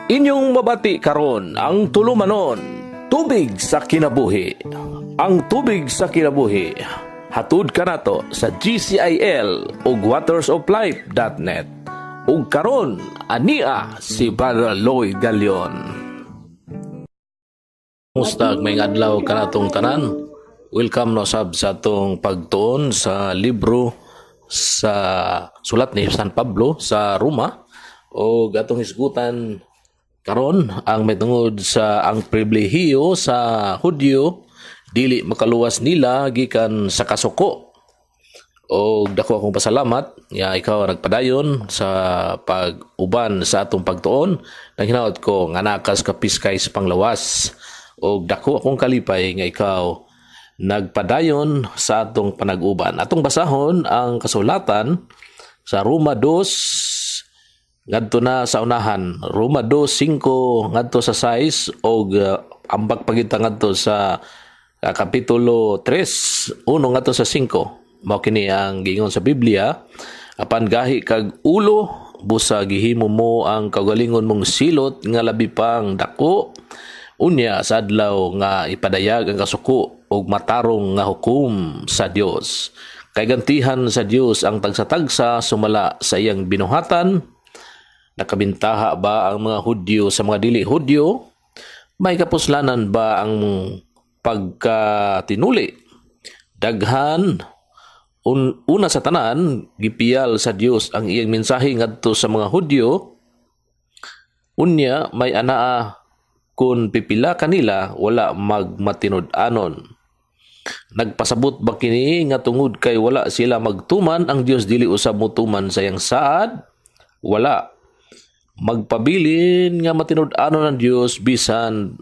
Inyong mabati karon ang tulumanon, tubig sa kinabuhi. Ang tubig sa kinabuhi, hatud kanato sa GCIL ug watersoflife.net. Ug karon ania si Brother Lloyd Galion. Mustag may adlaw kanatong tanan. Welcome no sab sa atong pagtuon sa libro sa sulat ni San Pablo sa Roma o atong hisgutan karon ang mitungod sa ang pribilehiyo sa Hudyo dili makaluwas nila gikan sa kasuko. O dako akong pasalamat ya ikaw nagpadayon sa pag-uban sa atong pagtuon. Nanghinaot ko nga nakas kapiskay sa panglawas. O dako akong kalipay nga ikaw nagpadayon sa atong panag-uban. Atong basahon ang kasulatan sa Roma 2 ngadto na sa unahan. Roma 2:5 ngadto sa 6 og ambak pagita ngadto sa kapitulo 3 1 ngadto sa 5. Mao kini ang giingon sa Biblia, apan gahi kag ulo busa gihimo mo ang kaugalingon mong silot nga labi pang dako. Unya sa adlaw nga ipadayag ang kasuko og matarong nga hukom sa Dios. Kay gantihan sa Dios ang tagsa-tagsa sumala sa iyang binuhatan. Nakabintaha ba ang mga Hudyo sa mga dili Hudyo? May kapuslanan ba ang pagkatinuli? Daghan una sa tanan gipiyal sa Dios ang iyang mensahe ngadto sa mga Hudyo. Unya may anaa kun pipila kanila wala magmatinud-anon. Nagpasabot ba kini nga tungod kay wala sila magtuman ang Dios dili usab motuman sa iyang saad? Wala. Magpabilin nga matinud-anon ang Dios bisan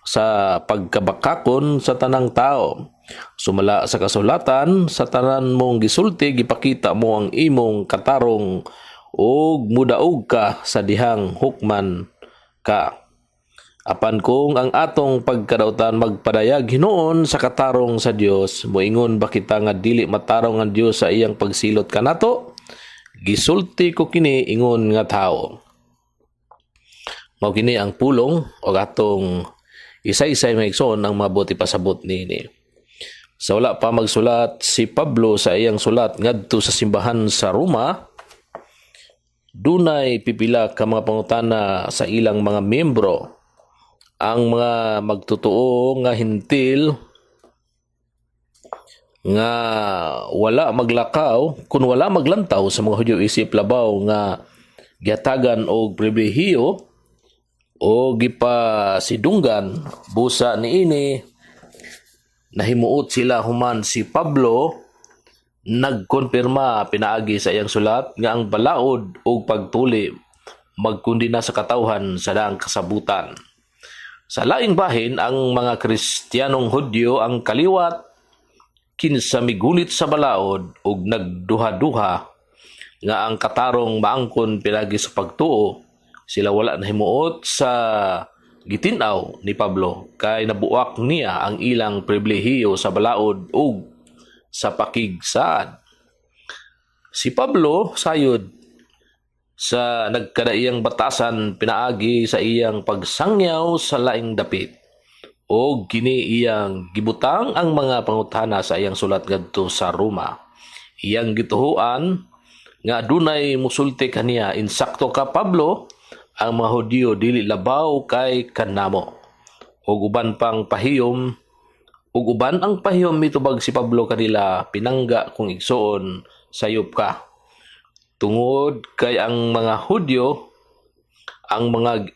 sa pagkabakakon sa tanang tao. Sumala sa kasulatan, sa tanan mong gisulti gipakita mo ang imong katarong ug mudaog ka sa dihang hukman ka. Apan kung ang atong pagkadautan magpadayag hinuon sa katarong sa Dios, moingon ba kita nga dili matarong ang Dios sa iyang pagsilot kanato? Gisulti ko kini ingon nga tao. Mao kini ang pulong o atong isa-isay maigsoon ang mabuti pasabot niini. Sa wala pa magsulat si Pablo sa iyang sulat ngadto sa simbahan sa Roma, dunay pipila ka mga pangutana sa ilang mga miyembro. Ang mga magtotoo nga hintil nga wala maglakaw kun wala maglantaw sa mga Hudyo isip labaw nga gihatagan og pribilehiyo o gipasidunggan busa niini nahimuot sila human si Pablo nagkonfirma pinaagi sa iyang sulat nga ang balaod o pagtuli magkundina sa katawhan sa daang kasabutan. Sa laing bahin ang mga Kristiyanong Hudyo ang kaliwat kinsa migulit sa balaod ug nagduha-duha nga ang katarong maangkon pinagi sa pagtuo. Sila wala nahimuot sa gitinaw ni Pablo kay nabuak niya ang ilang pribilehiyo sa balaod ug sa pakigsaad. Si Pablo sayod sa nagkadaiyang batasan pinaagi sa iyang pagsangyaw sa laing dapit o kini iyang gibutang ang mga pangutana sa iyang sulat ngadto sa Roma. Iyang gituhuan nga adunay musulti kaniya, insakto ka Pablo, ang mga Hudyo dili labaw kay kanamo. Ug uban pang pahiyom, ug uban ang pahiyom mitubag si Pablo kanila, pinangga kung igsoon sayop ka. Tungod kay ang mga Hudyo ang mga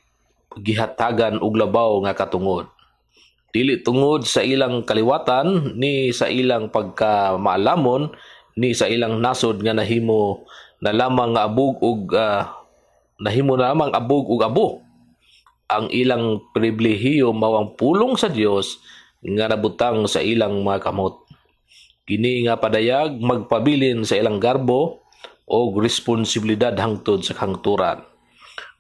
gihatagan og labaw nga katungod. Dili tungod sa ilang kaliwatan ni sa ilang pagkamaalamon ni sa ilang nasod nga nahimo na lamang abog ug nahimo na lamang abog ug abo. Ang ilang pribilehiyo mawang pulong sa Dios nga nabutang sa ilang mga kamot. Kini nga padayag magpabilin sa ilang garbo o responsibilidad hangtod sa hangturan.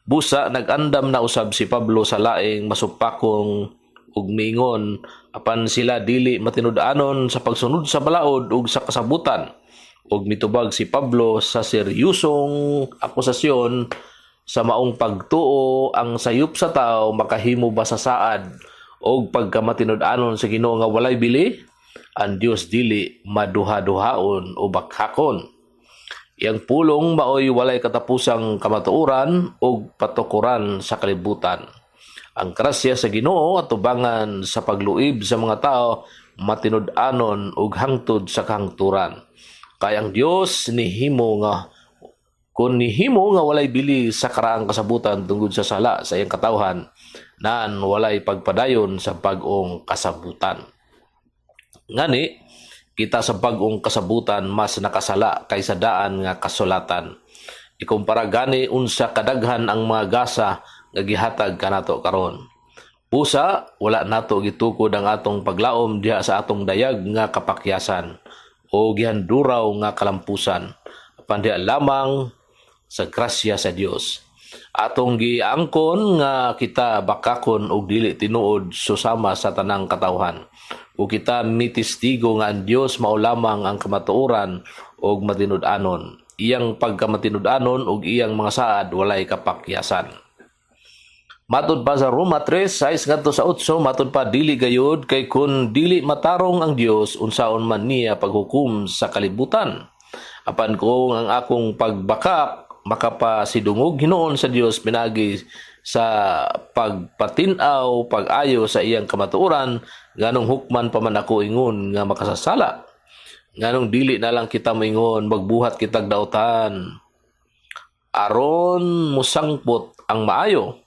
Busa nag-andam na usab si Pablo sa laing masupakong ug mingon apan sila dili matinud-anon sa pagsunod sa balaod ug sa kasabutan. Ug mitubag si Pablo sa seryosong akusasyon sa maong pagtuo ang sayop sa tao makahimo ba sa saad o pagkamatinud-anon sa Ginoo nga walay bili, ang Dios dili maduha-duhaon o bakhakon. Iyang pulong maoy walay katapusang kamatuoran o patukuran sa kalibutan. Ang grasya sa Ginoo at tubangan sa pagluib sa mga tao matinud-anon ug hangtod sa kahangturan. Kay ang Dios nihimo nga kung nihimo nga walay bili sa karaang kasabutan tungod sa sala sa iyang katawhan, naan walay pagpadayon sa bag-ong kasabutan. Ngani, kita sa bag-ong kasabutan mas nakasala kaysa daan nga kasulatan. Ikumpara gani unsa kadaghan ang mga gasa nga gihatag kanato karon. Pusa, wala nato gitukod ang atong paglaom diha sa atong dayag nga kapakyasan o gihanduraw nga kalampusan. Apan diha lamang sa grasya sa Dios. Atong giangkon nga kita bakakon og dili tinuod susama sa tanang katawhan. O kita mitistigo nga ang Dios mao lamang ang kamatuoran og matinud-anon. Iyang pagkamatinud-anon og iyang mga saad walay kapakyasan. Matod pa sa Roma 3:6 ngadto sa 8, matod pa dili gayud kay kun dili matarong ang Dios unsaon man niya paghukom sa kalibutan. Apan kung ang akong pagbakak makapasidungog hinoon sa Dios pinagi sa pagpatinaw, pag-ayo sa iyang kamatuoran, nganong hukman pa man ako ingon nga makasasala. Nganong dili na lang kita moingon magbuhat kitag dautan. Aron musangpot ang maayo.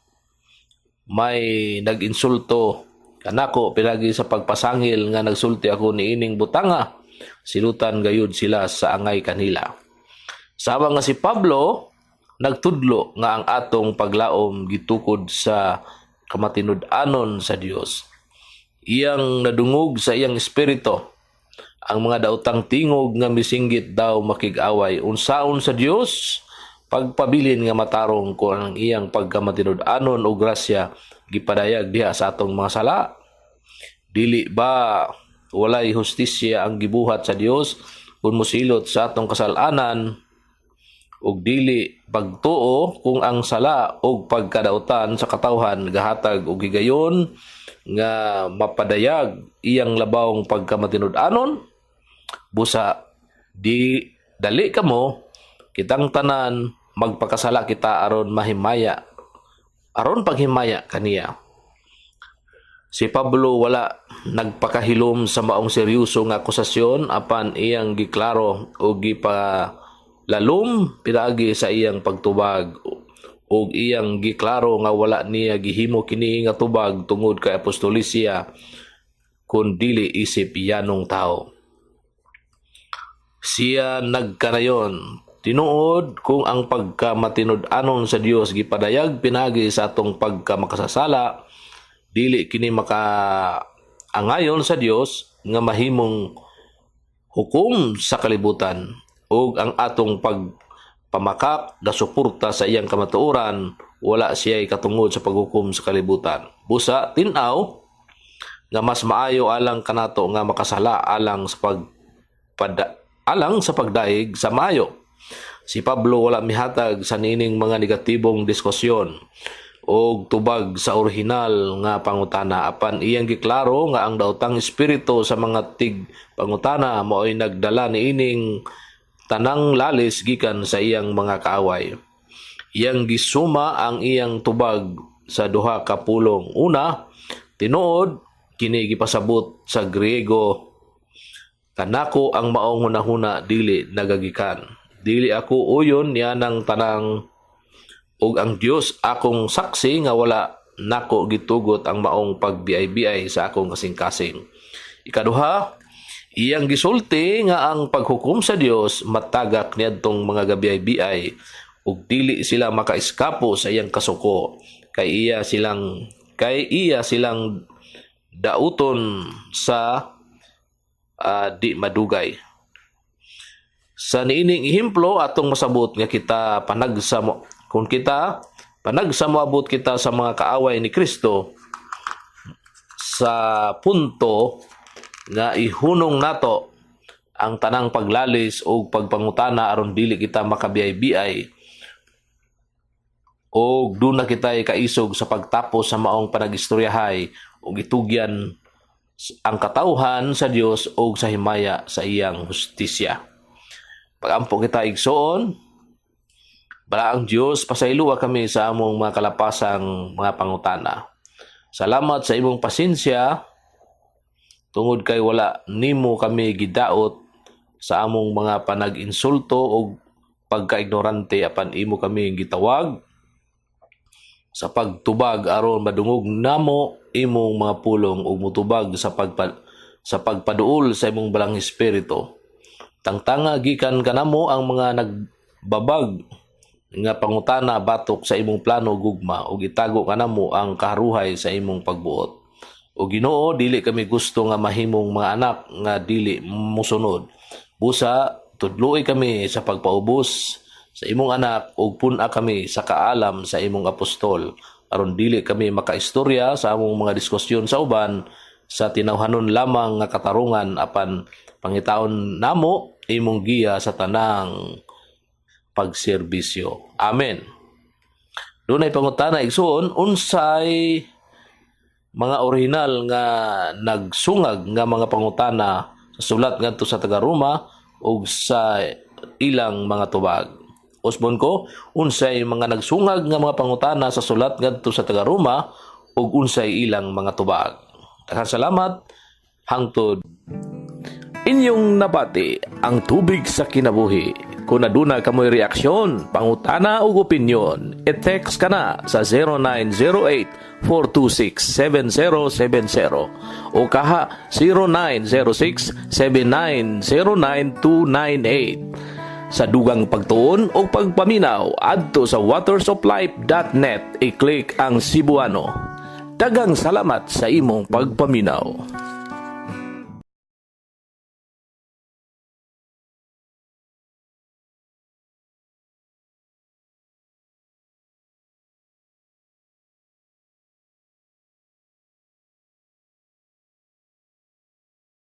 May nag-insulto kanako pinagi sa pagpasangil nga nagsulti ako niining butanga. Silutan gayud sila sa angay kanila. Sama nga si Pablo nagtudlo nga ang atong paglaom gitukod sa kamatinud-anon sa Dios. Iyang nadungog sa iyang espiritu ang mga daotang tingog nga misinggit daw makig-away unsaon sa Dios pagpabilin nga matarong ko ang iyang pagkamatinud-anon o grasya gipadayag diha sa atong mga sala. Dili ba walay hustisya ang gibuhat sa Dios kung musilot sa atong kasalanan ug dili pagtuo kung ang sala ug pagkadautan sa katawhan gahatag og higayon nga mapadayag iyang labawng pagkamatinud-anon? Busa di dali kamo kitang tanan magpakasala kita aron mahimaya, aron paghimaya kaniya. Si Pablo wala nagpakahilom sa maong seryoso nga akusasyon apan iyang giklaro o gipalalom pinagi sa iyang pagtubag o iyang giklaro nga wala niya gihimo kini nga tubag tungod kay apostolisya kun dili isip yanong tao. Siya nagkanayon tinuod kung ang pagkamatinud-anon sa Dios gipadayag pinagi sa atong pagkamakasasala, dili kini makaangayon sa Dios nga mahimong hukom sa kalibutan ug ang atong pagpamakak gasuporta sa iyang kamatuoran wala siya'y katungod sa paghukom sa kalibutan. Busa tin-aw nga mas maayo alang kanato nga makasala alang sa pagdaig sa maayo. Si Pablo wala mihatag sa nining mga negatibong diskusyon o tubag sa orihinal nga pangutana apan iyang giklaro nga ang daotang espiritu sa mga tig pangutana mao'y nagdala niining tanang lalis gikan sa iyang mga kaaway. Iyang gisuma ang iyang tubag sa duha ka pulong. Una, tinuod kini gipasabot sa Griego, kanako ang maong hunahuna dili nagagikan. Dili ako uyon niya ng tanang ug ang Dios akong saksi nga wala nako gitugot ang maong pagbiay-biay sa akong kasing-kasing. Ikaduha, iyang gisulti nga ang paghukom sa Dios matagak niadtong mga gabiay-biay ug dili sila makaiskapo sa iyang kasuko kay iya silang dauton sa di madugay. Sa niining ihemplo atong masabot nga kita panagsamo kung kita panagsamoabot kita sa mga kaaway ni Kristo sa punto nga ihunong nato ang tanang paglalis o pagpangutana aron dili kita makabiyay-biyay o doon na kita kaisog sa pagtapos sa maong panagistoryahay o gitugyan ang katauhan sa Dios o sa himaya sa iyang hustisya. Pagampo kita igsoon, bala ang Dios pasayloa kami sa among mga kalapasang mga pangutana. Salamat sa imong pasensya tungod kay wala nimo kami gidaot sa among mga panag-insulto o pagka-ignorante apan imo kami gitawag sa pagtubag aron madungog namo imong mga pulong ug mutubag sa pagpaduol sa imong balang espiritu. Tangtanga gikan kanamo ang mga nagbabag nga pangutana batok sa imong plano gugma ug itago kanamo ang kaharuhay sa imong pagbuot. O Ginoo, dili kami gusto nga mahimong mga anak nga dili mosunod. Busa tudloy kami sa pagpaubos sa imong anak ug pun-a kami sa kaalam sa imong apostol aron dili kami makaistorya sa among mga diskusyon sa uban sa tinawhanon lamang nga katarungan apan pangitaon namo imong giya sa tanang pagserbisyo. Amen. Dunay pangutana igsoon, unsay mga orihinal nga nagsungag nga mga pangutana sa sulat ngadto sa taga-Roma ug sa ilang mga tubag. Usbon ko, unsay mga nagsungag nga mga pangutana sa sulat ngadto sa taga-Roma ug unsay ilang mga tubag. Daghang salamat. Hangtod. Inyong nabati ang tubig sa kinabuhi. Kung aduna kamoy reaksyon, pangutana ug opinyon, i-text ka na sa 0908-426-7070 o kaha 0906-7909-298. Sa dugang pagtuon o pagpaminaw, adto sa watersoflife.net, i-click ang Cebuano. Daghang salamat sa imong pagpaminaw.